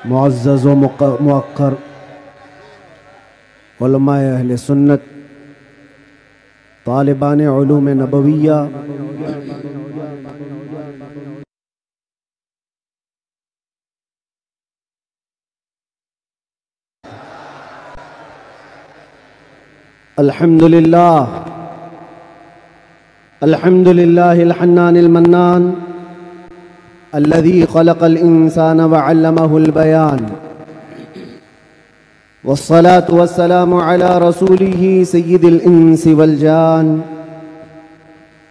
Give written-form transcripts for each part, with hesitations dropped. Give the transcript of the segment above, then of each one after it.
معزز و موقر علماء اہل سنت، طالبان علوم نبویہ، الحمدللہ الحنان المنان الذي خلق الإنسان وعلمه البيان، والصلاة والسلام على رسوله سيد الإنس والجان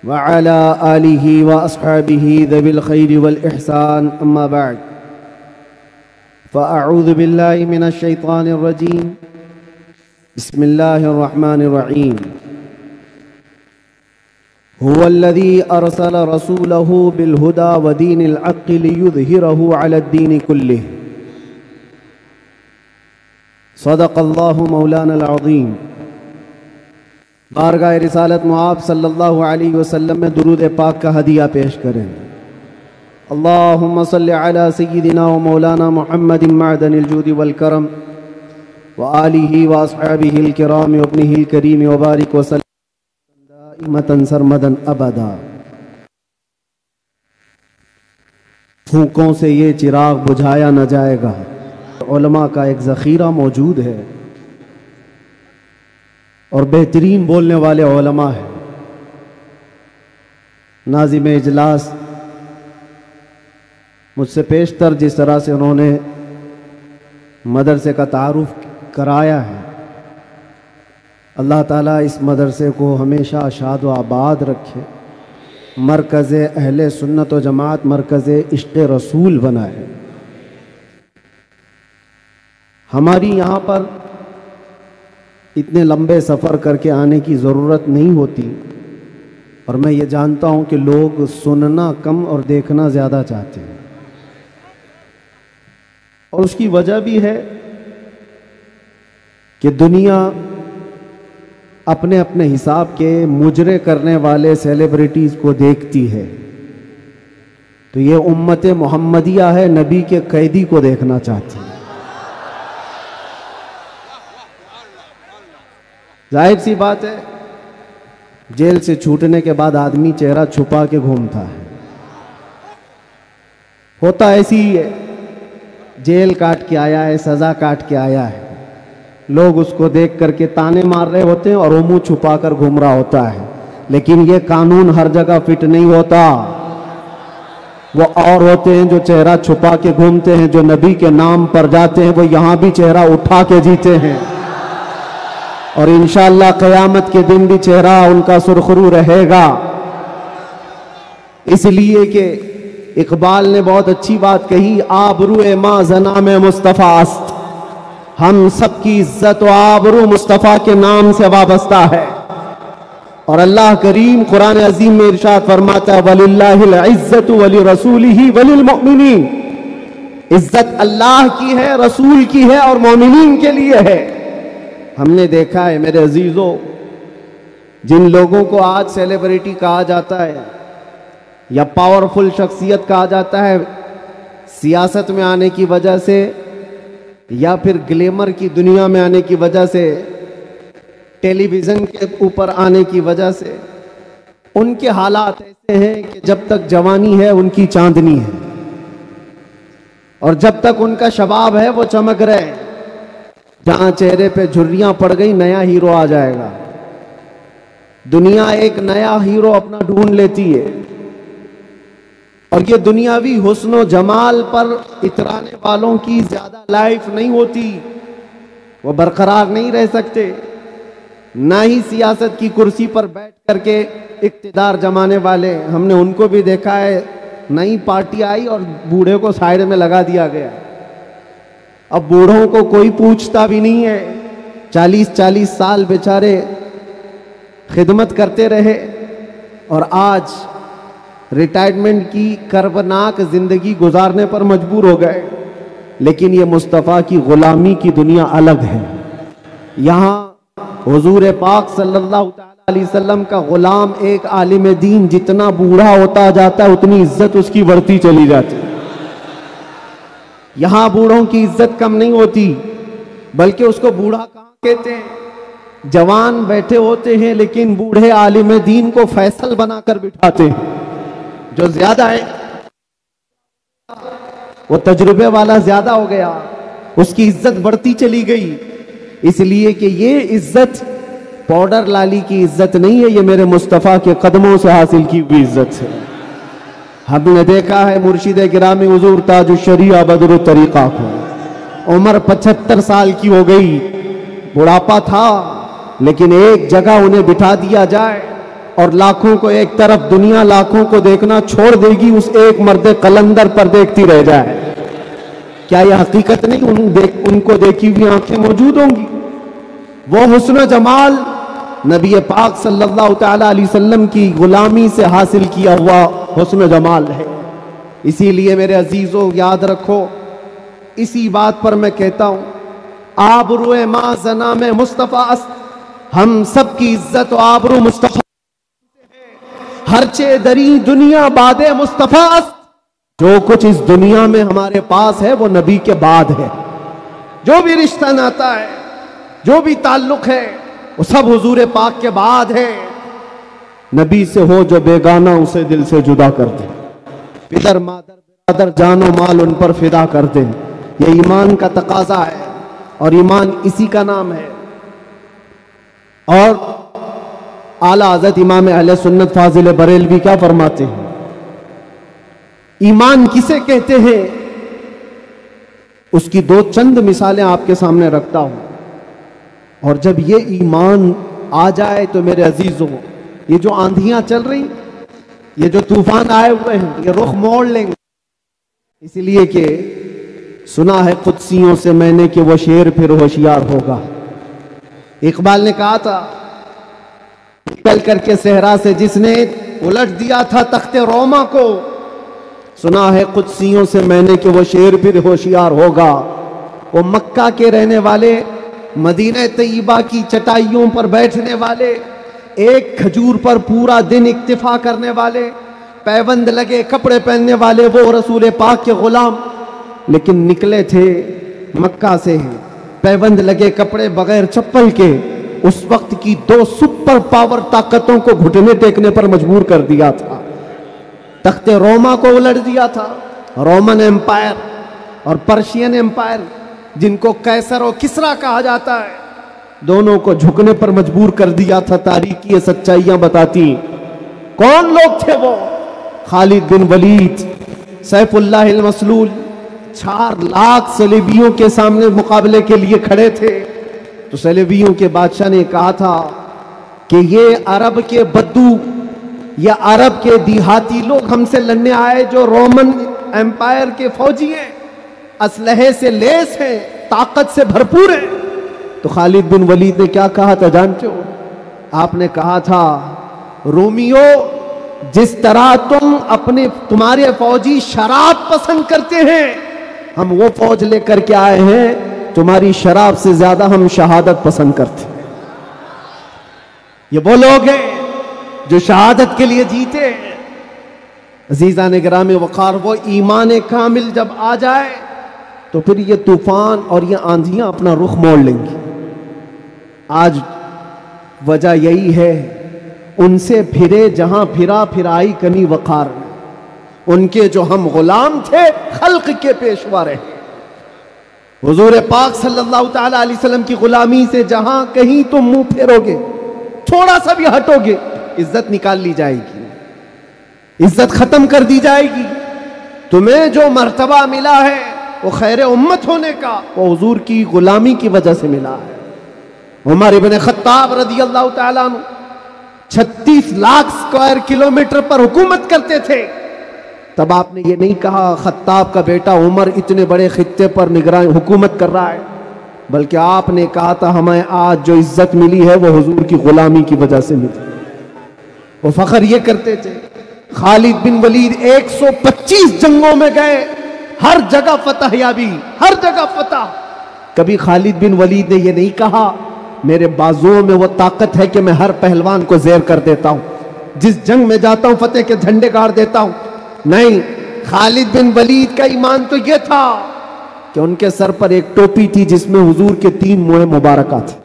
وعلى آله وأصحابه ذوي الخير والإحسان، أما بعد، فأعوذ بالله من الشيطان الرجيم، بسم الله الرحمن الرحيم. هو الذي أرسل رسوله بالهدى ودين الحق ليظهره على الدين كله. صدق الله مولانا العظيم. بارگاہ رسالت معاب صلی اللہ علیہ وسلم میں درود پاک کا ہدیہ پیش کریں. اللہم صل علی سیدنا و مولانا محمد معدن الجود والکرم وآلہ واصحابہ الکرام وابنہ الکریم وبارک وسلم دائمتا سرمدا ابدا. پھونکوں سے یہ چراغ بجھایا نہ جائے گا. علماء کا ایک ذخیرہ موجود ہے اور بہترین بولنے والے علماء ہیں. ناظم اجلاس مجھ سے پیشتر جس طرح سے انہوں نے مدرسے کا تعارف کرایا ہے، اللہ تعالیٰ اس مدرسے کو ہمیشہ شاد و آباد رکھے، مرکز اہل سنت و جماعت، مرکز عشق رسول بنائے. ہماری یہاں پر اتنے لمبے سفر کر کے آنے کی ضرورت نہیں ہوتی، اور میں یہ جانتا ہوں کہ لوگ سننا کم اور دیکھنا زیادہ چاہتے ہیں، اور اس کی وجہ بھی ہے کہ دنیا اپنے اپنے حساب کے مجرے کرنے والے سیلیبریٹیز کو دیکھتی ہے، تو یہ امت محمدیہ ہے، نبی کے قیدی کو دیکھنا چاہتی ہے. ظاہر سی بات ہے، جیل سے چھوٹنے کے بعد آدمی چہرہ چھپا کے گھومتا ہے. ہوتا ایسی ہی ہے، جیل کاٹ کے آیا ہے، سزا کاٹ کے آیا ہے، لوگ اس کو دیکھ کر کے تانے مار رہے ہوتے ہیں اور وہ منہ چھپا کر گھوم رہا ہوتا ہے. لیکن یہ قانون ہر جگہ فٹ نہیں ہوتا. وہ اور ہوتے ہیں جو چہرہ چھپا کے گھومتے ہیں، جو نبی کے نام پر جاتے ہیں، وہ یہاں بھی چہرہ اٹھا کے جیتے ہیں، اور انشاءاللہ قیامت کے دن بھی چہرہ ان کا سرخرو رہے گا. اس لیے کہ اقبال نے بہت اچھی بات کہی، آبرو ما زنا میں مصطفیٰ است. ہم سب کی عزت و آبرو مصطفیٰ کے نام سے وابستہ ہے. اور اللہ کریم قرآن عظیم میں ارشاد فرماتا ہے، وَلِلَّهِ الْعِزَّةُ وَلِرَسُولِهِ وَلِلْمُؤْمِنِينَ. عزت اللہ کی ہے، رسول کی ہے، اور مومنین کے لیے ہے. ہم نے دیکھا ہے میرے عزیزوں، جن لوگوں کو آج سیلیبریٹی کہا جاتا ہے یا پاورفل شخصیت کہا جاتا ہے، سیاست میں آنے کی وجہ سے یا پھر گلیمر کی دنیا میں آنے کی وجہ سے، ٹیلی ویژن کے اوپر آنے کی وجہ سے، ان کے حالات ایسے ہیں کہ جب تک جوانی ہے ان کی چاندنی ہے، اور جب تک ان کا شباب ہے وہ چمک رہے. جہاں چہرے پہ جھریاں پڑ گئی نیا ہیرو آ جائے گا. دنیا ایک نیا ہیرو اپنا ڈھونڈ لیتی ہے، اور یہ دنیاوی حسن و جمال پر اترانے والوں کی زیادہ لائف نہیں ہوتی، وہ برقرار نہیں رہ سکتے. نہ ہی سیاست کی کرسی پر بیٹھ کر کے اقتدار جمانے والے، ہم نے ان کو بھی دیکھا ہے، نئی پارٹی آئی اور بوڑھے کو سائیڈ میں لگا دیا گیا. اب بوڑھوں کو کوئی پوچھتا بھی نہیں ہے. 40 سال بیچارے خدمت کرتے رہے اور آج ریٹائرمنٹ کی کربناک زندگی گزارنے پر مجبور ہو گئے. لیکن یہ مصطفیٰ کی غلامی کی دنیا الگ ہے. یہاں حضور پاک صلی اللہ علیہ وسلم کا غلام ایک عالم دین جتنا بوڑھا ہوتا جاتا ہے اتنی عزت اس کی بڑھتی چلی جاتی ہے. یہاں بوڑھوں کی عزت کم نہیں ہوتی، بلکہ اس کو بوڑھا کہاں کہتے ہیں؟ جوان بیٹھے ہوتے ہیں لیکن بوڑھے عالم دین کو فیصل بنا کر بٹھاتے ہیں. جو زیادہ ہے وہ تجربے والا زیادہ ہو گیا، اس کی عزت بڑھتی چلی گئی. اس لیے کہ یہ عزت پاؤڈر لالی کی عزت نہیں ہے، یہ میرے مصطفیٰ کے قدموں سے حاصل کی ہوئی عزت ہے. ہم نے دیکھا ہے مرشد گرامی حضور تاج الشریعہ بدر الطریقہ کو، عمر 75 سال کی ہو گئی، بڑھاپا تھا، لیکن ایک جگہ انہیں بٹھا دیا جائے اور لاکھوں کو ایک طرف، دنیا لاکھوں کو دیکھنا چھوڑ دے گی، اس ایک مرد قلندر پر دیکھتی رہ جائے. کیا یہ حقیقت نہیں؟ ان کو دیکھی ہوئی آنکھیں موجود ہوں گی. وہ حسن و جمال نبی پاک صلی اللہ تعالی علیہ وسلم کی غلامی سے حاصل کیا ہوا حسن و جمال ہے. اسی لیے میرے عزیزوں یاد رکھو، اسی بات پر میں کہتا ہوں، آبرو ما زنام مصطفیٰ است، ہم سب کی عزت و آبرو مصطفیٰ، ہرچے دری دنیا بعد مصطفیٰ است. جو کچھ اس دنیا میں ہمارے پاس ہے وہ نبی کے بعد ہے. جو بھی رشتہ ناتا ہے، جو بھی تعلق ہے، وہ سب حضور پاک کے بعد ہے. نبی سے ہو جو بیگانہ اسے دل سے جدا کر دے، پدر مادر برادر جان و مال ان پر فدا کر دے. یہ ایمان کا تقاضا ہے اور ایمان اسی کا نام ہے. اور اعلیٰ حضرت امام اہل سنت فاضل بریلوی کیا فرماتے ہیں؟ ایمان کسے کہتے ہیں؟ اس کی دو چند مثالیں آپ کے سامنے رکھتا ہوں. اور جب یہ ایمان آ جائے تو میرے عزیزوں، یہ جو آندھیاں چل رہی، یہ جو طوفان آئے ہوئے ہیں، یہ رخ موڑ لیں گے. اس لیے کہ سنا ہے قدسیوں سے میں نے کہ وہ شیر پھر ہوشیار ہوگا. اقبال نے کہا تھا، نکل کر کے صحرا سے جس نے الٹ دیا تھا تخت روما کو، سنا ہے قدسیوں سے میں نے کہ وہ شیر پھر ہوشیار ہوگا. وہ مکہ کے رہنے والے، مدینہ طیبہ کی چٹائیوں پر بیٹھنے والے، ایک کھجور پر پورا دن اکتفا کرنے والے، پیوند لگے کپڑے پہننے والے، وہ رسول پاک کے غلام، لیکن نکلے تھے مکہ سے پیوند لگے کپڑے بغیر چپل کے. اس وقت کی دو سپر پاور طاقتوں کو گھٹنے ٹیکنے پر مجبور کر دیا تھا. تخت روما کو الٹ دیا تھا، رومن ایمپائر اور پرشین ایمپائر، جن کو قیصر و کسریٰ کہا جاتا ہے، دونوں کو جھکنے پر مجبور کر دیا تھا. تاریخ کی سچائیاں بتاتی. کون لوگ تھے وہ؟ خالد بن ولید، سیف اللہ المسلول، 4 لاکھ صلیبیوں کے سامنے مقابلے کے لیے کھڑے تھے. تو صلیبیوں کے بادشاہ نے کہا تھا کہ یہ عرب کے بدو یا عرب کے دیہاتی لوگ ہم سے لڑنے آئے، جو رومن ایمپائر کے فوجی ہیں، اسلحے سے لیس ہیں، طاقت سے بھرپور ہیں. تو خالد بن ولید نے کیا کہا تھا جانتے ہو؟ آپ نے کہا تھا، رومیو، جس طرح تمہارے فوجی شراب پسند کرتے ہیں، ہم وہ فوج لے کر کے آئے ہیں، تمہاری شراب سے زیادہ ہم شہادت پسند کرتے ہیں. یہ وہ لوگ ہیں جو شہادت کے لیے جیتے ہیں. عزیزان گرامی وقار، وہ ایمان کامل جب آ جائے تو پھر یہ طوفان اور یہ آندھیاں اپنا رخ موڑ لیں گی. آج وجہ یہی ہے، ان سے پھرے جہاں پھرا پھرائی کنی وقار، ان کے جو ہم غلام تھے خلق کے پیشوا رہے. حضور پاک صلی اللہ تعالی علیہ وسلم کی غلامی سے جہاں کہیں تم منہ پھیرو گے، تھوڑا سا بھی ہٹو گے، عزت نکال لی جائے گی، عزت ختم کر دی جائے گی. تمہیں جو مرتبہ ملا ہے وہ خیر امت ہونے کا، وہ حضور کی غلامی کی وجہ سے ملا ہے. عمر ابن خطاب رضی اللہ تعالیٰ عنہ 36 لاکھ اسکوائر کلومیٹر پر حکومت کرتے تھے. تب آپ نے یہ نہیں کہا خطاب کا بیٹا عمر اتنے بڑے خطے پر نگران حکومت کر رہا ہے، بلکہ آپ نے کہا تھا ہمیں آج جو عزت ملی ہے وہ حضور کی غلامی کی وجہ سے ملی. وہ فخر یہ کرتے تھے. خالد بن ولید 125 جنگوں میں گئے، ہر جگہ فتح یابی، ہر جگہ فتح. کبھی خالد بن ولید نے یہ نہیں کہا میرے بازوؤں میں وہ طاقت ہے کہ میں ہر پہلوان کو زیر کر دیتا ہوں، جس جنگ میں جاتا ہوں فتح کے جھنڈے گاڑ دیتا ہوں. نہیں، خالد بن ولید کا ایمان تو یہ تھا کہ ان کے سر پر ایک ٹوپی تھی جس میں حضور کے 3 موئے مبارکہ تھے.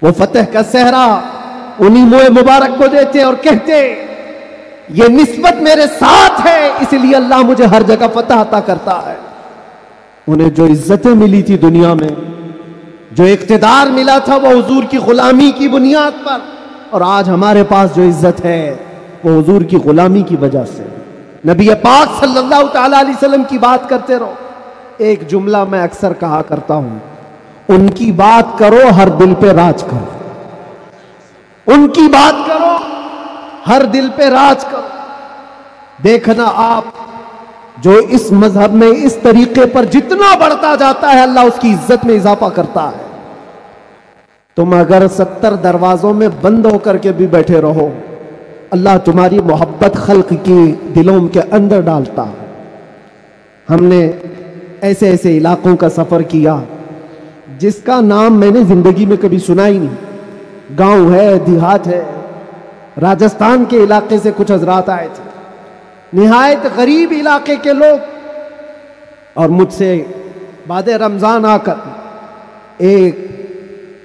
وہ فتح کا صحرا انہی موئے مبارک کو دیتے اور کہتے یہ نسبت میرے ساتھ ہے اس لیے اللہ مجھے ہر جگہ فتح عطا کرتا ہے. انہیں جو عزتیں ملی تھی دنیا میں، جو اقتدار ملا تھا، وہ حضور کی غلامی کی بنیاد پر. اور آج ہمارے پاس جو عزت ہے وہ حضور کی غلامی کی وجہ سے. نبی پاک صلی اللہ تعالی علیہ وسلم کی بات کرتے رہو. ایک جملہ میں اکثر کہا کرتا ہوں، ان کی بات کرو ہر دل پہ راج کرو. ان کی بات کرو ہر دل پہ راج کرو. دیکھنا آپ جو اس مذہب میں اس طریقے پر جتنا بڑھتا جاتا ہے اللہ اس کی عزت میں اضافہ کرتا ہے. تم اگر 70 دروازوں میں بند ہو کر کے بھی بیٹھے رہو اللہ تمہاری محبت خلق کی دلوں کے اندر ڈالتا ہے. ہم نے ایسے ایسے علاقوں کا سفر کیا جس کا نام میں نے زندگی میں کبھی سنا ہی نہیں. گاؤں ہے، دیہات ہے. راجستھان کے علاقے سے کچھ حضرات آئے تھے، نہایت غریب علاقے کے لوگ، اور مجھ سے بعد رمضان آ کر ایک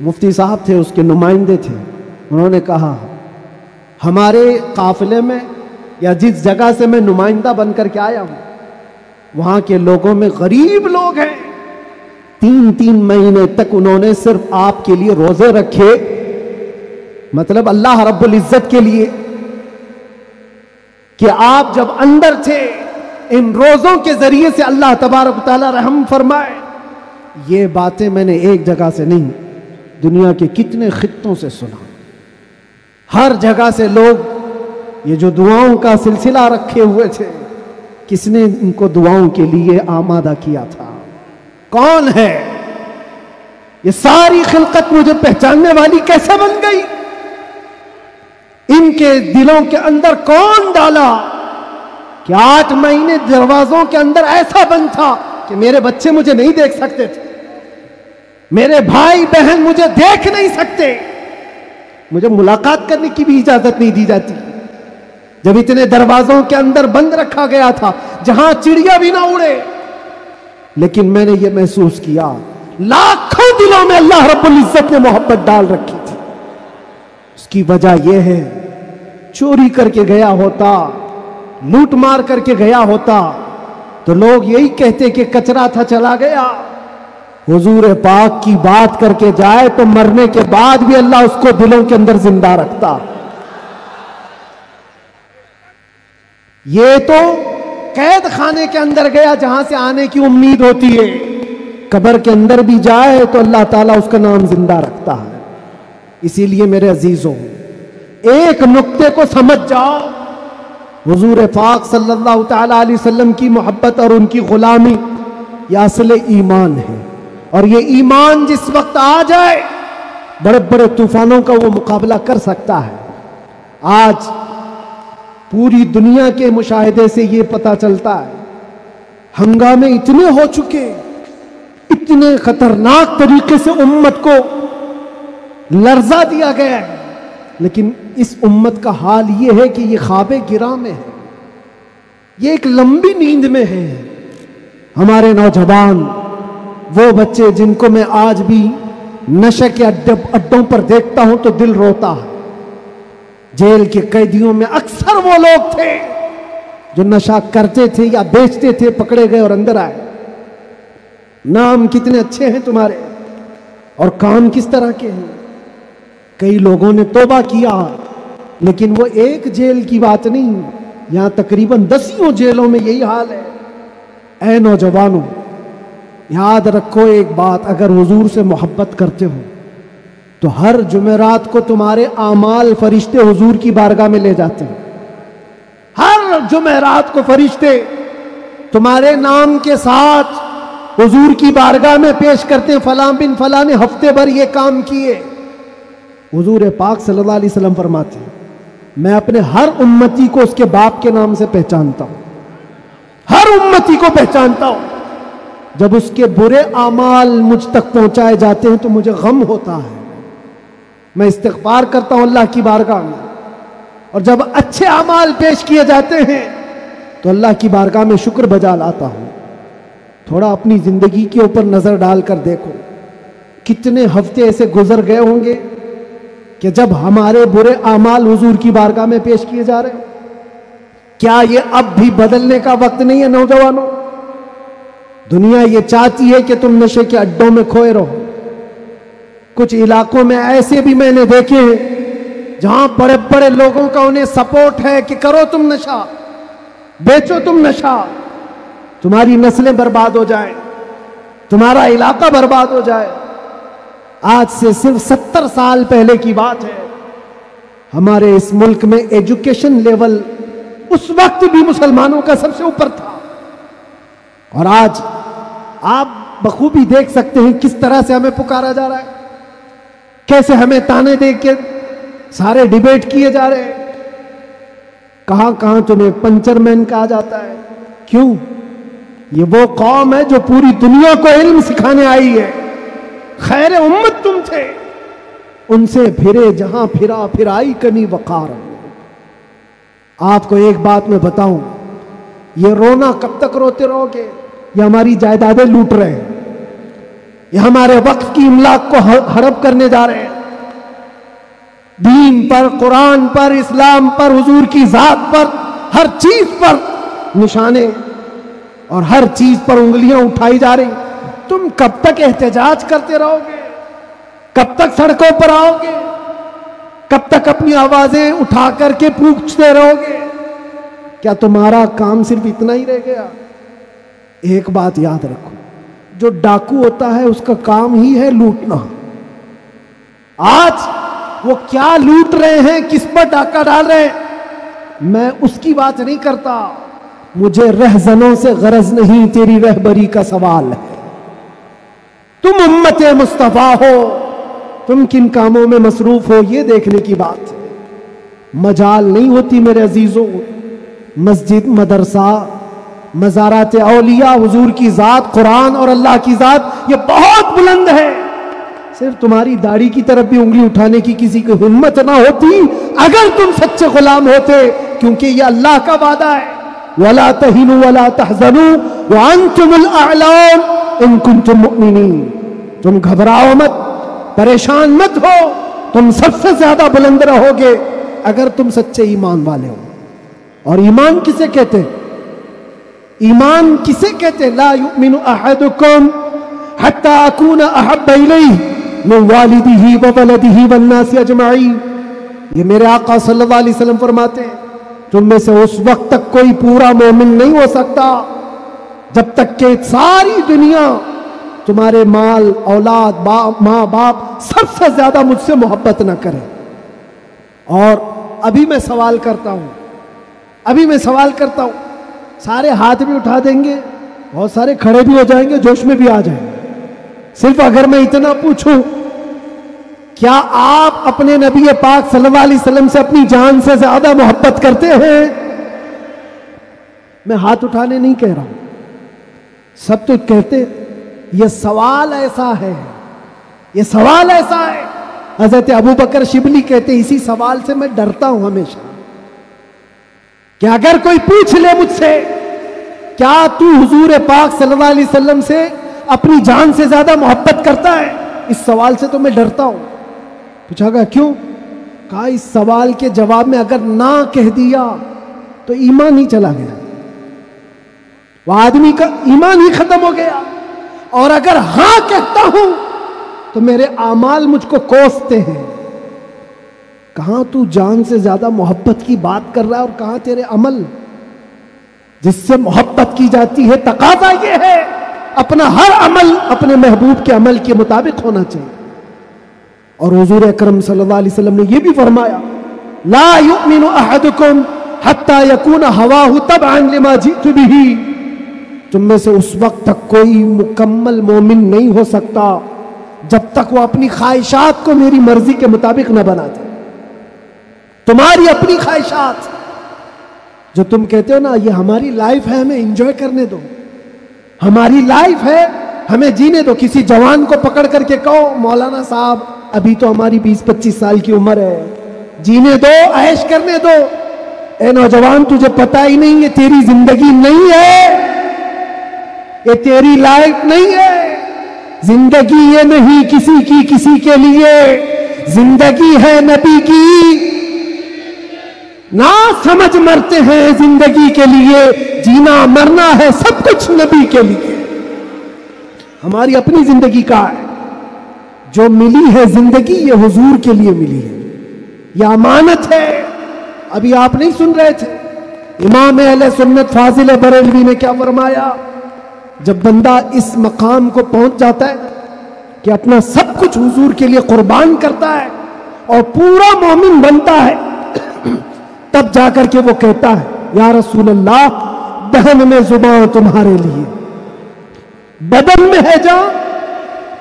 مفتی صاحب تھے، اس کے نمائندے تھے. انہوں نے کہا ہمارے قافلے میں یا جس جگہ سے میں نمائندہ بن کر کے آیا ہوں وہاں کے لوگوں میں غریب لوگ ہیں. 3 مہینے تک انہوں نے صرف آپ کے لیے روزے رکھے، مطلب اللہ رب العزت کے لیے، کہ آپ جب اندر تھے ان روزوں کے ذریعے سے اللہ تبارک و تعالی رحم فرمائے. یہ باتیں میں نے ایک جگہ سے نہیں، دنیا کے کتنے خطوں سے سنا. ہر جگہ سے لوگ یہ جو دعاؤں کا سلسلہ رکھے ہوئے تھے، کس نے ان کو دعاؤں کے لیے آمادہ کیا تھا؟ کون ہے؟ یہ ساری خلقت مجھے پہچاننے والی کیسے بن گئی؟ ان کے دلوں کے اندر کون ڈالا کہ 8 مہینے دروازوں کے اندر ایسا بند تھا کہ میرے بچے مجھے نہیں دیکھ سکتے تھے، میرے بھائی بہن مجھے دیکھ نہیں سکتے، مجھے ملاقات کرنے کی بھی اجازت نہیں دی جاتی. جب اتنے دروازوں کے اندر بند رکھا گیا تھا جہاں چڑیا بھی نہ اڑے، لیکن میں نے یہ محسوس کیا لاکھوں دلوں میں اللہ رب العزت نے محبت ڈال رکھی تھی. اس کی وجہ یہ ہے چوری کر کے گیا ہوتا، لوٹ مار کر کے گیا ہوتا تو لوگ یہی کہتے کہ کچرا تھا چلا گیا. حضور پاک کی بات کر کے جائے تو مرنے کے بعد بھی اللہ اس کو دلوں کے اندر زندہ رکھتا. یہ تو قید خانے کے اندر گیا جہاں سے آنے کی امید ہوتی ہے، قبر کے اندر بھی جائے تو اللہ تعالیٰ اس کا نام زندہ رکھتا ہے. اسی لیے میرے عزیزوں ایک نقطے کو سمجھ جاؤ، حضور پاک صلی اللہ تعالی علیہ وسلم کی محبت اور ان کی غلامی یہ اصل ایمان ہے. اور یہ ایمان جس وقت آ جائے بڑے بڑے طوفانوں کا وہ مقابلہ کر سکتا ہے. آج پوری دنیا کے مشاہدے سے یہ پتہ چلتا ہے ہنگامے اتنے ہو چکے، اتنے خطرناک طریقے سے امت کو لرزا دیا گیا ہے، لیکن اس امت کا حال یہ ہے کہ یہ خواب گراں میں ہے، یہ ایک لمبی نیند میں ہے. ہمارے نوجوان، وہ بچے جن کو میں آج بھی نشے کے اڈوں پر دیکھتا ہوں تو دل روتا ہے. جیل کے قیدیوں میں اکثر وہ لوگ تھے جو نشہ کرتے تھے یا بیچتے تھے، پکڑے گئے اور اندر آئے. نام کتنے اچھے ہیں تمہارے اور کام کس طرح کے ہیں. کئی لوگوں نے توبہ کیا، لیکن وہ ایک جیل کی بات نہیں، یہاں تقریباً 10 جیلوں میں یہی حال ہے. اے نوجوانوں، یاد رکھو ایک بات، اگر حضور سے محبت کرتے ہو تو ہر جمعرات کو تمہارے اعمال فرشتے حضور کی بارگاہ میں لے جاتے ہیں. ہر جمعرات کو فرشتے تمہارے نام کے ساتھ حضور کی بارگاہ میں پیش کرتے ہیں، فلاں بن فلاں نے ہفتے بھر یہ کام کیے. حضور پاک صلی اللہ علیہ وسلم فرماتے ہیں میں اپنے ہر امتی کو اس کے باپ کے نام سے پہچانتا ہوں، ہر امتی کو پہچانتا ہوں. جب اس کے برے اعمال مجھ تک پہنچائے جاتے ہیں تو مجھے غم ہوتا ہے، میں استغفار کرتا ہوں اللہ کی بارگاہ میں، اور جب اچھے اعمال پیش کیے جاتے ہیں تو اللہ کی بارگاہ میں شکر بجا لاتا ہوں. تھوڑا اپنی زندگی کے اوپر نظر ڈال کر دیکھو، کتنے ہفتے ایسے گزر گئے ہوں گے کہ جب ہمارے برے اعمال حضور کی بارگاہ میں پیش کیے جا رہے ہیں۔ کیا یہ اب بھی بدلنے کا وقت نہیں ہے نوجوانوں؟ دنیا یہ چاہتی ہے کہ تم نشے کے اڈوں میں کھوئے رہو۔ کچھ علاقوں میں ایسے بھی میں نے دیکھے ہیں جہاں بڑے بڑے لوگوں کا انہیں سپورٹ ہے کہ کرو تم نشہ، بیچو تم نشہ، تمہاری نسلیں برباد ہو جائیں، تمہارا علاقہ برباد ہو جائے۔ آج سے صرف 70 سال پہلے کی بات ہے، ہمارے اس ملک میں ایجوکیشن لیول اس وقت بھی مسلمانوں کا سب سے اوپر تھا، اور آج آپ بخوبی دیکھ سکتے ہیں کس طرح سے ہمیں پکارا جا رہا ہے، کیسے ہمیں تانے دے کے سارے ڈیبیٹ کیے جا رہے ہیں۔ کہاں کہاں تمہیں پنچر مین کہا جاتا ہے۔ کیوں؟ یہ وہ قوم ہے جو پوری دنیا کو علم سکھانے آئی ہے، خیر امت تم تھے، ان سے پھرے جہاں پھرا پھر آئی کمی وقار۔ آپ کو ایک بات میں بتاؤں، یہ رونا کب تک روتے رہو گے؟ یہ ہماری جائیدادیں لوٹ رہے ہیں، یہ ہمارے وقت کی املاک کو ہڑپ کرنے جا رہے ہیں۔ دین پر، قرآن پر، اسلام پر، حضور کی ذات پر، ہر چیز پر نشانے اور ہر چیز پر انگلیاں اٹھائی جا رہی۔ تم کب تک احتجاج کرتے رہو گے؟ کب تک سڑکوں پر آؤ گے؟ کب تک اپنی آوازیں اٹھا کر کے پوچھتے رہو گے؟ کیا تمہارا کام صرف اتنا ہی رہ گیا؟ ایک بات یاد رکھو، جو ڈاکو ہوتا ہے اس کا کام ہی ہے لوٹنا۔ آج وہ کیا لوٹ رہے ہیں، کس پر ڈاکہ ڈال رہے ہیں، میں اس کی بات نہیں کرتا۔ مجھے رہزنوں سے غرض نہیں، تیری رہبری کا سوال ہے۔ تم امت مصطفیٰ ہو، تم کن کاموں میں مصروف ہو، یہ دیکھنے کی بات ہے۔ مجال نہیں ہوتی میرے عزیزوں، مسجد، مدرسہ، مزارات اولیاء، حضور کی ذات، قرآن اور اللہ کی ذات یہ بہت بلند ہے۔ صرف تمہاری داڑھی کی طرف بھی انگلی اٹھانے کی کسی کی ہمت نہ ہوتی اگر تم سچے غلام ہوتے، کیونکہ یہ اللہ کا وعدہ ہے، وَلَا تَهِنُوا وَلَا تَحْزَنُوا وَأَنْتُمُ الْأَعْلَوْنَ إِن كُنتُم مُؤْمِنِينَ۔ تم گھبراؤ مت، پریشان مت ہو، تم سب سے زیادہ بلند رہو گے اگر تم سچے ایمان والے ہو۔ اور ایمان کسے کہتے ہیں؟ ایمان کسے کہتے ہیں؟ لا یؤمن احدکم حتی اکون احب الیہ من والدہ وولدہ والناس اجمعین۔ یہ میرے آقا صلی اللہ علیہ وسلم فرماتے ہیں تم میں سے اس وقت تک کوئی پورا مومن نہیں ہو سکتا جب تک کہ ساری دنیا تمہارے مال، اولاد، ماں باپ سب سے زیادہ مجھ سے محبت نہ کرے۔ اور ابھی میں سوال کرتا ہوں، سارے ہاتھ بھی اٹھا دیں گے، بہت سارے کھڑے بھی ہو جائیں گے، جوش میں بھی آ جائیں گے۔ صرف اگر میں اتنا پوچھوں، کیا آپ اپنے نبی پاک صلی اللہ علیہ وسلم سے اپنی جان سے زیادہ محبت کرتے ہیں؟ میں ہاتھ اٹھانے نہیں کہہ رہا ہوں، سب تو کہتے یہ سوال ایسا ہے، یہ سوال ایسا ہے۔ حضرت ابو بکر شبلی کہتے اسی سوال سے میں ڈرتا ہوں ہمیشہ، کہ اگر کوئی پوچھ لے مجھ سے کیا تو حضور پاک صلی اللہ علیہ وسلم سے اپنی جان سے زیادہ محبت کرتا ہے، اس سوال سے تو میں ڈرتا ہوں۔ پوچھا گیا کیوں؟ کہا اس سوال کے جواب میں اگر نہ کہہ دیا تو ایمان ہی چلا گیا، وہ آدمی کا ایمان ہی ختم ہو گیا، اور اگر ہاں کہتا ہوں تو میرے اعمال مجھ کو کوستے ہیں۔ کہاں تو جان سے زیادہ محبت کی بات کر رہا ہے اور کہاں تیرے عمل؟ جس سے محبت کی جاتی ہے تقاضا یہ ہے اپنا ہر عمل اپنے محبوب کے عمل کے مطابق ہونا چاہیے۔ اور حضور اکرم صلی اللہ علیہ وسلم نے یہ بھی فرمایا لا یؤمن احدکم حتی یکون ہواہ تبعا لما جئت بہ۔ تم میں سے اس وقت تک کوئی مکمل مومن نہیں ہو سکتا جب تک وہ اپنی خواہشات کو میری مرضی کے مطابق نہ بنا دے۔ تمہاری اپنی خواہشات جو تم کہتے ہو نا یہ ہماری لائف ہے، ہمیں انجوائے کرنے دو، ہماری لائف ہے ہمیں جینے دو۔ کسی جوان کو پکڑ کر کے کہو مولانا صاحب ابھی تو ہماری 20-25 سال کی عمر ہے، جینے دو، عیش کرنے دو۔ اے نوجوان تجھے پتہ ہی نہیں ہے تیری زندگی نہیں ہے، یہ تیری لائق نہیں ہے. زندگی یہ نہیں کسی کی کسی کے لیے، زندگی ہے نبی کی. نہ سمجھ مرتے ہیں زندگی کے لیے، جینا مرنا ہے سب کچھ نبی کے لیے. ہماری اپنی زندگی کا ہے، جو ملی ہے زندگی یہ حضور کے لیے ملی ہے، یہ امانت ہے. ابھی آپ نہیں سن رہے تھے امام اہل سنت فاضل بریلوی نے کیا فرمایا؟ جب بندہ اس مقام کو پہنچ جاتا ہے کہ اپنا سب کچھ حضور کے لیے قربان کرتا ہے اور پورا مومن بنتا ہے، تب جا کر کے وہ کہتا ہے یا رسول اللہ دہن میں زبان تمہارے لیے، بدن میں ہے جان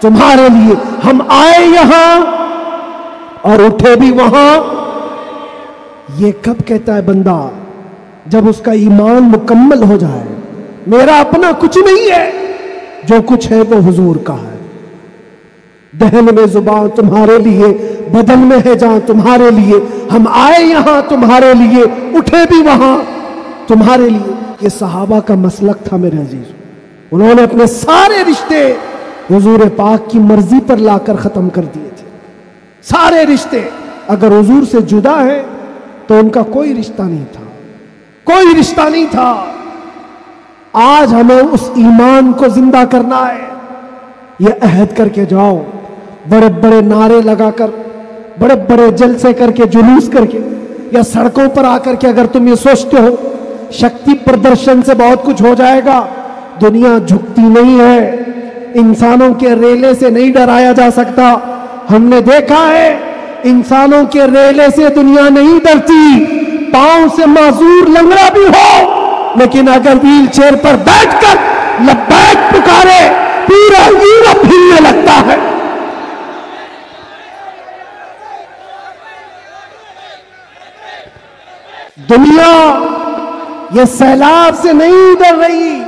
تمہارے لیے. ہم آئے یہاں اور اٹھے بھی وہاں. یہ کب کہتا ہے بندہ؟ جب اس کا ایمان مکمل ہو جائے. میرا اپنا کچھ نہیں ہے، جو کچھ ہے وہ حضور کا ہے. دہن میں زبان تمہارے لیے، بدن میں ہے جان تمہارے لیے. ہم آئے یہاں تمہارے لیے، اٹھے بھی وہاں تمہارے لیے. یہ صحابہ کا مسلک تھا میرے عزیز. انہوں نے اپنے سارے رشتے حضور پاک کی مرضی پر لا کر ختم کر دیے تھے. سارے رشتے اگر حضور سے جدا ہیں تو ان کا کوئی رشتہ نہیں تھا، کوئی رشتہ نہیں تھا. آج ہمیں اس ایمان کو زندہ کرنا ہے. یہ عہد کر کے جاؤ، بڑے بڑے نعرے لگا کر، بڑے بڑے جلسے کر کے، جلوس کر کے، یا سڑکوں پر آ کر کے اگر تم یہ سوچتے ہو شکتی پردرشن سے بہت کچھ ہو جائے گا. دنیا جھکتی نہیں ہے، انسانوں کے ریلے سے نہیں ڈرایا جا سکتا. ہم نے دیکھا ہے انسانوں کے ریلے سے دنیا نہیں ڈرتی. پاؤں سے معذور لنگڑا بھی ہو لیکن اگر ویل چیئر پر بیٹھ کر لبیک پکارے پورا یورپ ہلنے لگتا ہے. دنیا یہ سیلاب سے نہیں ڈر رہی.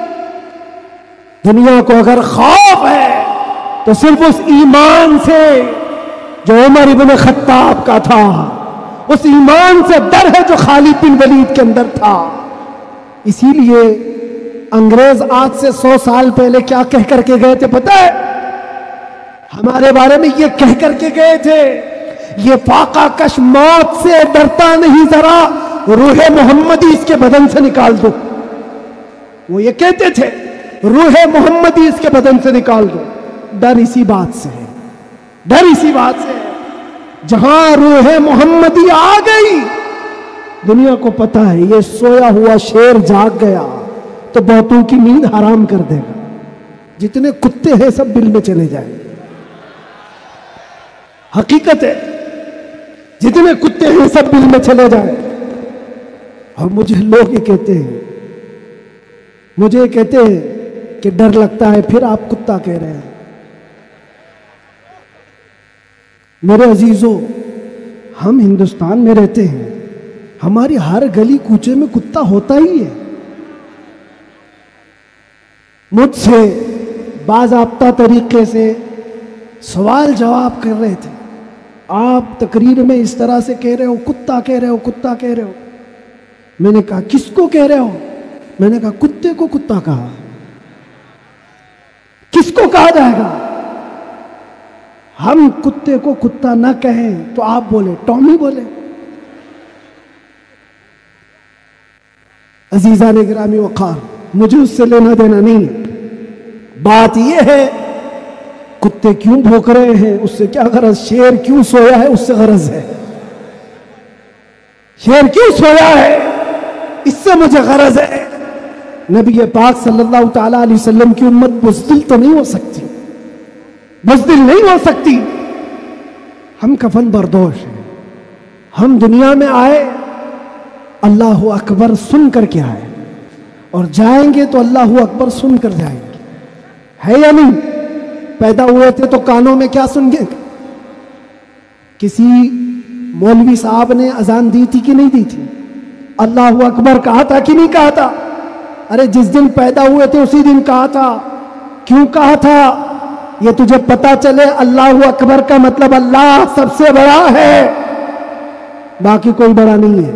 دنیا کو اگر خوف ہے تو صرف اس ایمان سے جو عمر ابن خطاب کا تھا، اس ایمان سے ڈر ہے جو خالد بن ولید کے اندر تھا. اسی لیے انگریز آج سے 100 سال پہلے کیا کہہ کر کے گئے تھے پتہ ہے؟ ہمارے بارے میں یہ کہہ کر کے گئے تھے یہ فاقہ کش موت سے ڈرتا نہیں، ذرا روح محمدی اس کے بدن سے نکال دو. وہ یہ کہتے تھے روح محمدی اس کے بدن سے نکال دو. ڈر اسی بات سے ہے، ڈر اسی بات سے ہے. جہاں روح محمدی آ گئی دنیا کو پتا ہے یہ سویا ہوا شیر جاگ گیا تو بہتوں کی نیند حرام کر دے گا. جتنے کتے ہیں سب بل میں چلے جائیں. حقیقت ہے جتنے کتے ہیں سب بل میں چلے جائیں. اور مجھے لوگ یہ کہتے ہیں، مجھے یہ کہتے ہیں کہ ڈر لگتا ہے، پھر آپ کتا کہہ رہے ہیں. میرے عزیزوں، ہم ہندوستان میں رہتے ہیں، ہماری ہر گلی کوچے میں کتا ہوتا ہی ہے. مجھ سے باضابطہ طریقے سے سوال جواب کر رہے تھے، آپ تقریر میں اس طرح سے کہہ رہے ہو، کتا کہہ رہے ہو، کتا کہہ رہے ہو. میں نے کہا کس کو کہہ رہے ہو؟ میں نے کہا کتے کو کتا کہا. کس کو کہا جائے گا؟ ہم کتے کو کتا نہ کہیں تو آپ بولے ٹامی بولے. عزیزان گرامی وقار، مجھے اس سے لینا دینا نہیں ہے. بات یہ ہے کتے کیوں بھوک رہے ہیں اس سے کیا غرض، شیر کیوں سویا ہے اس سے غرض ہے. شیر کیوں سویا ہے اس سے مجھے غرض ہے. نبی پاک صلی اللہ تعالی علیہ وسلم کی امت بزدل تو نہیں ہو سکتی، بزدل نہیں ہو سکتی. ہم کفن بردوش ہیں. ہم دنیا میں آئے اللہ اکبر سن کر کے آئے اور جائیں گے تو اللہ اکبر سن کر جائیں گے. ہے یا نہیں؟ پیدا ہوئے تھے تو کانوں میں کیا سن گے؟ کسی مولوی صاحب نے اذان دی تھی کہ نہیں دی تھی؟ اللہ اکبر کہا تھا کہ نہیں کہا تھا؟ ارے جس دن پیدا ہوئے تھے اسی دن کہا تھا. کیوں کہا تھا؟ یہ تجھے پتا چلے اللہ اکبر کا مطلب اللہ سب سے بڑا ہے، باقی کوئی بڑا نہیں ہے.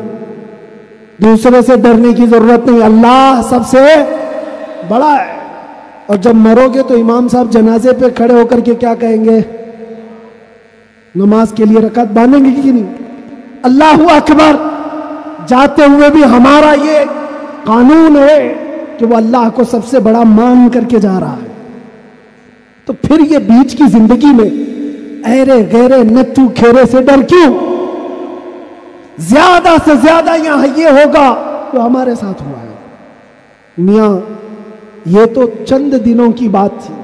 دوسرے سے ڈرنے کی ضرورت نہیں، اللہ سب سے بڑا ہے. اور جب مرو گے تو امام صاحب جنازے پہ کھڑے ہو کر کے کیا کہیں گے؟ نماز کے لیے رکعت باندھیں گے کہ نہیں؟ اللہ اکبر جاتے ہوئے بھی ہمارا یہ قانون ہے کہ وہ اللہ کو سب سے بڑا مان کر کے جا رہا ہے. تو پھر یہ بیچ کی زندگی میں ایرے غیرے نتو کھیرے سے ڈر کیوں؟ زیادہ سے زیادہ یہاں یہ ہوگا جو ہمارے ساتھ ہوا ہے. میاں یہ تو چند دنوں کی بات تھی.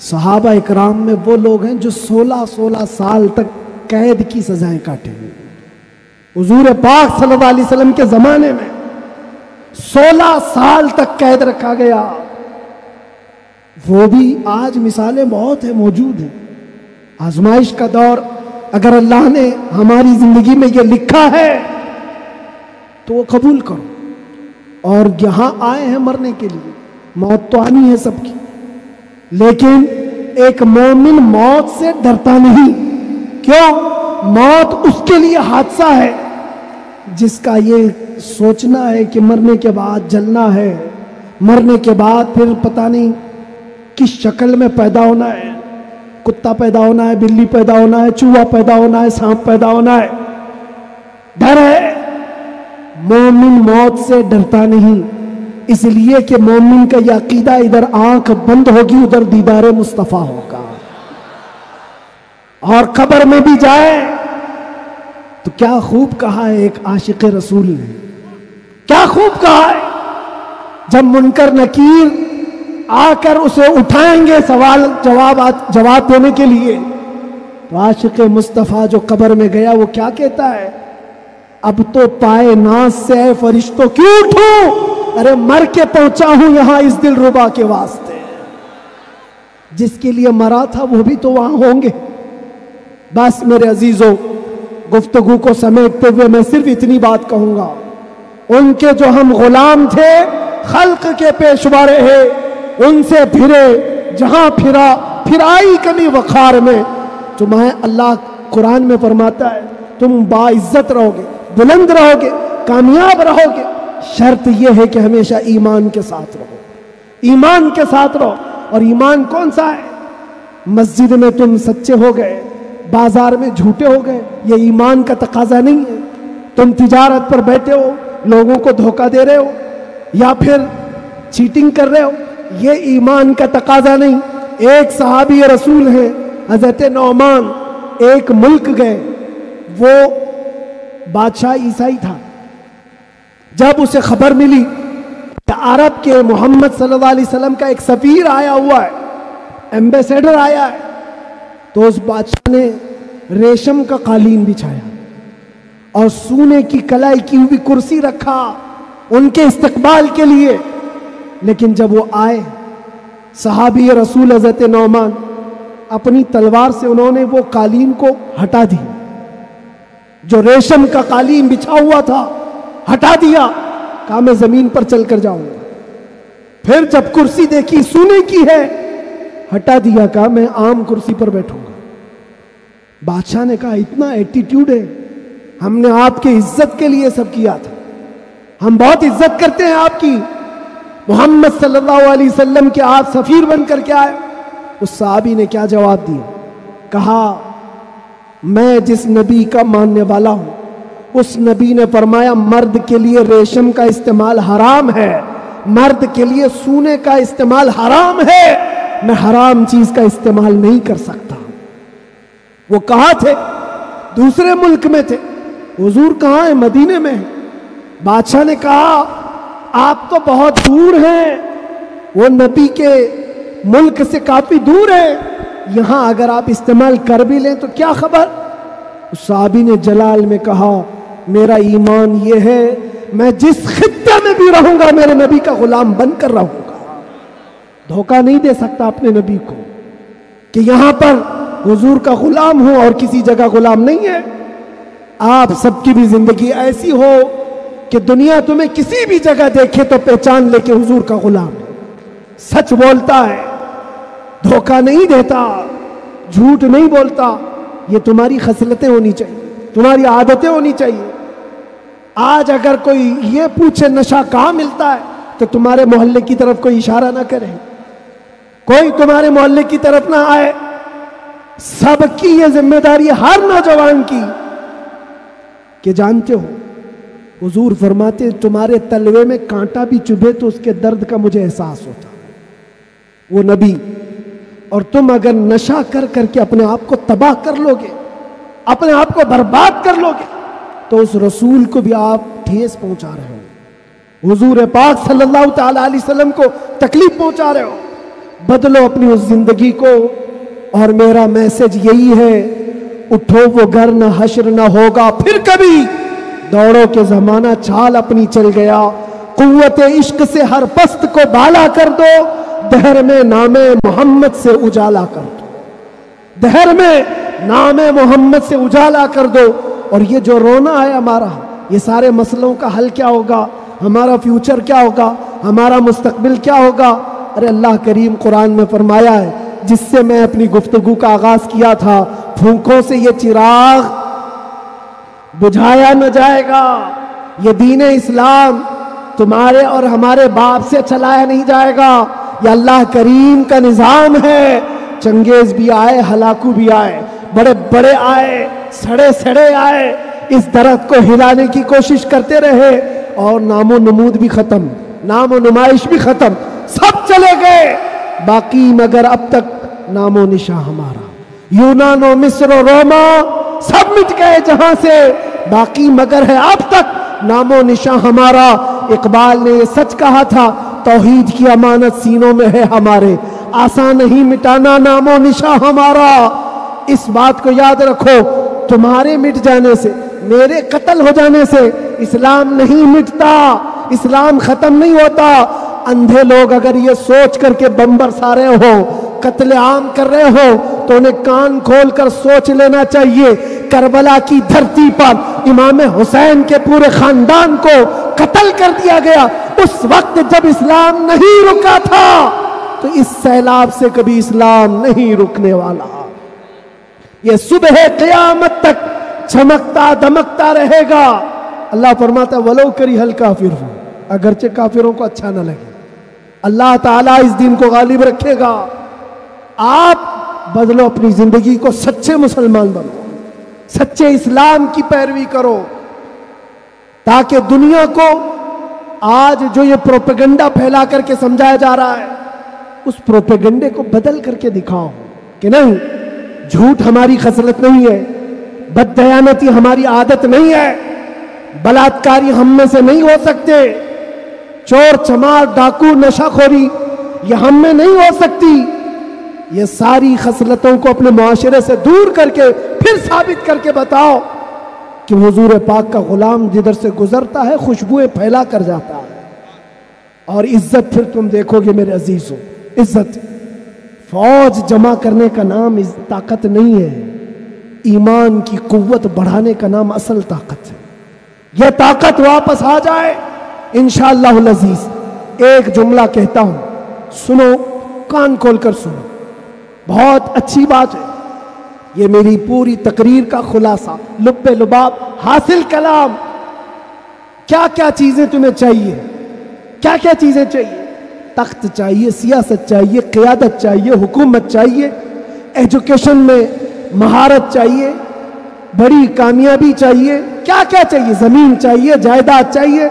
صحابہ اکرام میں وہ لوگ ہیں جو 16 سال تک قید کی سزائیں کاٹے ہوئے. حضور پاک صلی اللہ علیہ وسلم کے زمانے میں 16 سال تک قید رکھا گیا. وہ بھی آج مثالیں بہت ہیں، موجود ہیں. آزمائش کا دور، اگر اللہ نے ہماری زندگی میں یہ لکھا ہے تو وہ قبول کرو. اور یہاں آئے ہیں مرنے کے لیے، موت تو آنی ہے سب کی، لیکن ایک مومن موت سے ڈرتا نہیں. کیوں؟ موت اس کے لیے حادثہ ہے جس کا یہ سوچنا ہے کہ مرنے کے بعد جلنا ہے، مرنے کے بعد پھر پتہ نہیں کس شکل میں پیدا ہونا ہے. کتا پیدا ہونا ہے، بلی پیدا ہونا ہے، چوہا پیدا ہونا ہے، سانپ پیدا ہونا ہے. ڈر ہے. مومن موت سے ڈرتا نہیں، اس لیے کہ مومن کا یہ عقیدہ ادھر آنکھ بند ہوگی ادھر دیدار مصطفیٰ ہوگا. اور قبر میں بھی جائے تو کیا خوب کہا ہے ایک عاشق رسول نے، کیا خوب کہا ہے. جب منکر نکیر آ کر اسے اٹھائیں گے سوال جواب دینے کے لیے، تو عاشق مصطفیٰ جو قبر میں گیا وہ کیا کہتا ہے؟ اب تو پائے ناز سے اے فرشتوں کیوں اٹھوں، ارے مر کے پہنچا ہوں یہاں اس دل ربا کے واسطے. جس کے لیے مرا تھا وہ بھی تو وہاں ہوں گے. بس میرے عزیزوں، گفتگو کو سمیٹتے ہوئے میں صرف اتنی بات کہوں گا، ان کے جو ہم غلام تھے، خلق کے پیشوا رہے، ان سے پھرے، جہاں پھرا پھرائی کمی وقار میں. تمہیں اللہ قرآن میں فرماتا ہے تم باعزت رہو گے، بلند رہو گے، کامیاب رہو گے، شرط یہ ہے کہ ہمیشہ ایمان کے ساتھ رہو. ایمان کے ساتھ رہو. اور ایمان کون سا ہے؟ مسجد میں تم سچے ہو گئے، بازار میں جھوٹے ہو گئے، یہ ایمان کا تقاضا نہیں ہے. تم تجارت پر بیٹھے ہو، لوگوں کو دھوکہ دے رہے ہو یا پھر چیٹنگ کر رہے ہو، یہ ایمان کا تقاضا نہیں. ایک صحابی رسول ہیں حضرت نعمان، ایک ملک گئے، وہ بادشاہ عیسائی تھا. جب اسے خبر ملی کہ عرب کے محمد صلی اللہ علیہ وسلم کا ایک سفیر آیا ہوا ہے، ایمبیسیڈر آیا ہے، تو اس بادشاہ نے ریشم کا قالین بچھایا اور سونے کی کلائی کی ہوئی کرسی رکھا ان کے استقبال کے لیے. لیکن جب وہ آئے، صحابی رسول حضرت نعمان، اپنی تلوار سے انہوں نے وہ قالین کو ہٹا دی، جو ریشم کا قالین بچھا ہوا تھا ہٹا دیا. کہا میں زمین پر چل کر جاؤں گا. پھر جب کرسی دیکھی سونے کی ہے، ہٹا دیا. کہا میں عام کرسی پر بیٹھوں گا. بادشاہ نے کہا اتنا ایٹیٹیوڈ ہے، ہم نے آپ کے عزت کے لیے سب کیا تھا، ہم بہت عزت کرتے ہیں آپ کی، محمد صلی اللہ علیہ وسلم کے آپ سفیر بن کر کے آئے. اس صحابی نے کیا جواب دیا؟ کہا میں جس نبی کا ماننے والا ہوں اس نبی نے فرمایا مرد کے لیے ریشم کا استعمال حرام ہے، مرد کے لیے سونے کا استعمال حرام ہے، میں حرام چیز کا استعمال نہیں کر سکتا. وہ کہاں تھے؟ دوسرے ملک میں تھے. حضور کہاں ہیں؟ مدینے میں. بادشاہ نے کہا آپ تو بہت دور ہیں، وہ نبی کے ملک سے کافی دور ہے، یہاں اگر آپ استعمال کر بھی لیں تو کیا خبر. اس صحابی نے جلال میں کہا میرا ایمان یہ ہے میں جس خطے میں بھی رہوں گا میرے نبی کا غلام بن کر رہوں گا. دھوکہ نہیں دے سکتا اپنے نبی کو کہ یہاں پر حضور کا غلام ہوں اور کسی جگہ غلام نہیں ہے. آپ سب کی بھی زندگی ایسی ہو کہ دنیا تمہیں کسی بھی جگہ دیکھے تو پہچان لے کہ حضور کا غلام ہے، سچ بولتا ہے، دھوکہ نہیں دیتا، جھوٹ نہیں بولتا. یہ تمہاری خصلتیں ہونی چاہیے، تمہاری عادتیں ہونی چاہیے. آج اگر کوئی یہ پوچھے نشہ کہاں ملتا ہے تو تمہارے محلے کی طرف کوئی اشارہ نہ کرے. کوئی تمہارے محلے کی طرف نہ آئے. سب کی یہ ذمہ داری ہر نوجوان کی کہ جانتے ہو حضور فرماتے تمہارے تلوے میں کانٹا بھی چبھے تو اس کے درد کا مجھے احساس ہوتا. وہ نبی اور تم اگر نشہ کر کر کے اپنے آپ کو تباہ کر لو گے, اپنے آپ کو برباد کر لو گے, تو اس رسول کو بھی آپ ٹھیس پہنچا رہے ہو, حضور پاک صلی اللہ تعالی علیہ وسلم کو تکلیف پہنچا رہے ہو. بدلو اپنی اس زندگی کو. اور میرا میسج یہی ہے, اٹھو وہ گھر نہ حشر نہ ہوگا پھر کبھی, دوڑو کے زمانہ چال اپنی چل گیا. قوت عشق سے ہر پست کو بالا کر دو, دہر میں نام محمد سے اجالا کر دو, دہر میں نام محمد سے اجالا کر دو. اور یہ جو رونا ہے ہمارا, یہ سارے مسئلوں کا حل کیا ہوگا, ہمارا فیوچر کیا ہوگا, ہمارا مستقبل کیا ہوگا. ارے اللہ کریم قرآن میں فرمایا ہے, جس سے میں اپنی گفتگو کا آغاز کیا تھا, پھونکوں سے یہ چراغ بجھایا نہ جائے گا. یہ دین اسلام تمہارے اور ہمارے باپ سے چلایا نہیں جائے گا, یہ اللہ کریم کا نظام ہے. چنگیز بھی آئے, ہلاکو بھی آئے, بڑے بڑے آئے, سڑے سڑے آئے, اس درخت کو ہلانے کی کوشش کرتے رہے, اور نام و نمود بھی ختم, نام و نمائش بھی ختم, سب چلے گئے, باقی مگر اب تک نام و نشاں ہمارا. یونان و مصر و روما سب مٹ گئے جہاں سے, باقی مگر ہے اب تک نام و نشاں ہمارا. اقبال نے یہ سچ کہا تھا, توحید کی امانت سینوں میں ہے ہمارے, آسان نہیں مٹانا نام و نشاں ہمارا. اس بات کو یاد رکھو, تمہارے مٹ جانے سے, میرے قتل ہو جانے سے اسلام نہیں مٹتا, اسلام ختم نہیں ہوتا. اندھے لوگ اگر یہ سوچ کر کے بم برسا رہے ہو, قتل عام کر رہے ہو, تو انہیں کان کھول کر سوچ لینا چاہیے. کربلا کی دھرتی پر امام حسین کے پورے خاندان کو قتل کر دیا گیا, اس وقت جب اسلام نہیں رکا تھا, تو اس سیلاب سے کبھی اسلام نہیں رکنے والا. یہ صبح قیامت تک چمکتا دمکتا رہے گا. اللہ فرماتا ہے ولو کریہ الکافرون, اگرچہ کافروں کو اچھا نہ لگے, اللہ تعالیٰ اس دین کو غالب رکھے گا. آپ بدلو اپنی زندگی کو, سچے مسلمان بنو, سچے اسلام کی پیروی کرو, تاکہ دنیا کو آج جو یہ پروپیگنڈا پھیلا کر کے سمجھایا جا رہا ہے, اس پروپیگنڈے کو بدل کر کے دکھاؤ کہ نہیں, جھوٹ ہماری خصلت نہیں ہے, بددیانتی ہماری عادت نہیں ہے, بلاತ್ಕಾری ہم میں سے نہیں ہو سکتے, چور چمار ڈاکو نشہ خوری یہ ہم میں نہیں ہو سکتی. یہ ساری خصلتوں کو اپنے معاشرے سے دور کر کے پھر ثابت کر کے بتاؤ کہ حضور پاک کا غلام جدھر سے گزرتا ہے خوشبوئیں پھیلا کر جاتا ہے. اور عزت پھر تم دیکھو گے میرے عزیزوں, عزت فوج جمع کرنے کا نام طاقت نہیں ہے, ایمان کی قوت بڑھانے کا نام اصل طاقت ہے. یہ طاقت واپس آ جائے انشاءاللہ العزیز. ایک جملہ کہتا ہوں, سنو, کان کھول کر سنو, بہت اچھی بات ہے. یہ میری پوری تقریر کا خلاصہ, لب لباب, حاصل کلام. کیا کیا چیزیں تمہیں چاہیے, کیا کیا چیزیں چاہیے؟ تخت چاہیے, سیاست چاہیے, قیادت چاہیے, حکومت چاہیے, ایجوکیشن میں مہارت چاہیے, بڑی کامیابی چاہیے, کیا کیا چاہیے؟ زمین چاہیے, جائیداد چاہیے,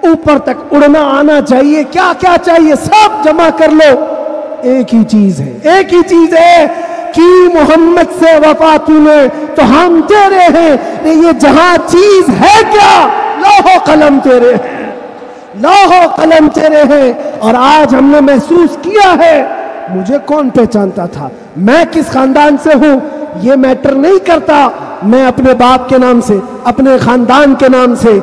اوپر تک اڑنا آنا چاہیے, کیا کیا چاہیے؟ سب جمع کر لو, ایک ہی چیز ہے, ایک ہی چیز ہے کہ محمد سے وفا نے تو ہم تیرے ہیں. یہ جہاں چیز ہے کیا؟ لوح و قلم تیرے ہیں, لوح و قلم تیرے ہیں. اور آج ہم نے محسوس کیا ہے, مجھے کون پہچانتا تھا, میں کس خاندان سے ہوں, یہ میٹر نہیں کرتا. میں اپنے باپ کے نام سے, اپنے خاندان کے نام سے